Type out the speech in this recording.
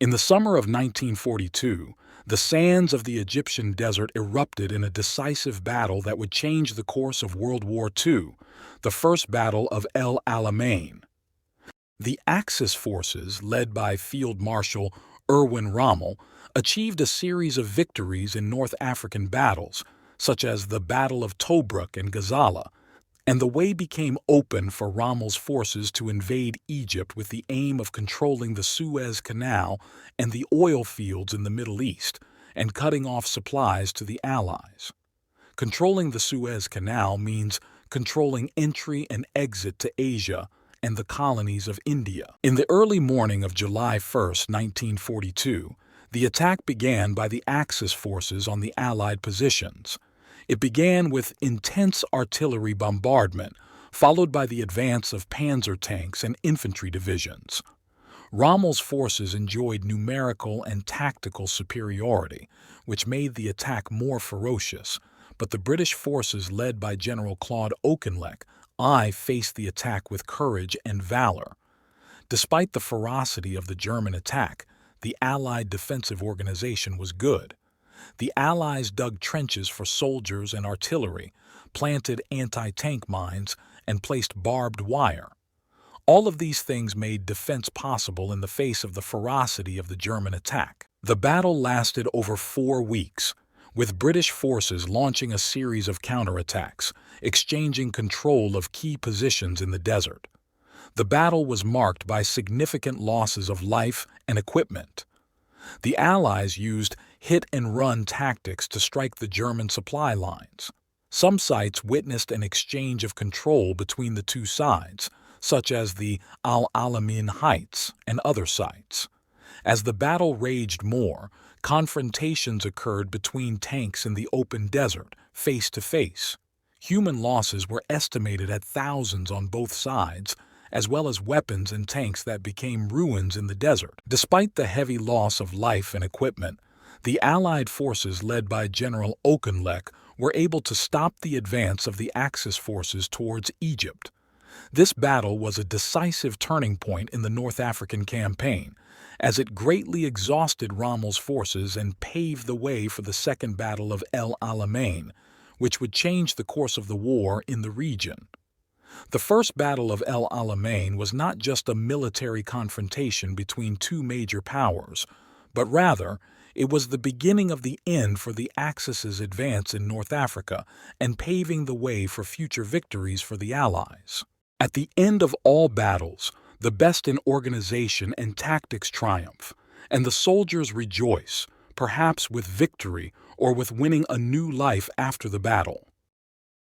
In the summer of 1942, the sands of the Egyptian desert erupted in a decisive battle that would change the course of World War II, the First Battle of El Alamein. The Axis forces, led by Field Marshal Erwin Rommel, achieved a series of victories in North African battles, such as the Battle of Tobruk and Gazala, and the way became open for Rommel's forces to invade Egypt with the aim of controlling the Suez Canal and the oil fields in the Middle East, and cutting off supplies to the Allies. Controlling the Suez Canal means controlling entry and exit to Asia and the colonies of India. In the early morning of July 1, 1942, the attack began by the Axis forces on the Allied positions. It began with intense artillery bombardment, followed by the advance of panzer tanks and infantry divisions. Rommel's forces enjoyed numerical and tactical superiority, which made the attack more ferocious, but the British forces led by General Claude Auchinleck faced the attack with courage and valor. Despite the ferocity of the German attack, the Allied defensive organization was good. The Allies dug trenches for soldiers and artillery, planted anti-tank mines, and placed barbed wire. All of these things made defense possible in the face of the ferocity of the German attack. The battle lasted over 4 weeks, with British forces launching a series of counterattacks, exchanging control of key positions in the desert. The battle was marked by significant losses of life and equipment. The Allies used hit-and-run tactics to strike the German supply lines. Some sites witnessed an exchange of control between the two sides, such as the Alamein Heights and other sites. As the battle raged more, confrontations occurred between tanks in the open desert, face to face. Human losses were estimated at thousands on both sides, as well as weapons and tanks that became ruins in the desert. Despite the heavy loss of life and equipment, the Allied forces led by General Auchinleck were able to stop the advance of the Axis forces towards Egypt. This battle was a decisive turning point in the North African campaign, as it greatly exhausted Rommel's forces and paved the way for the Second Battle of El Alamein, which would change the course of the war in the region. The First Battle of El Alamein was not just a military confrontation between two major powers, but rather, it was the beginning of the end for the Axis's advance in North Africa and paving the way for future victories for the Allies. At the end of all battles, the best in organization and tactics triumph, and the soldiers rejoice, perhaps with victory or with winning a new life after the battle.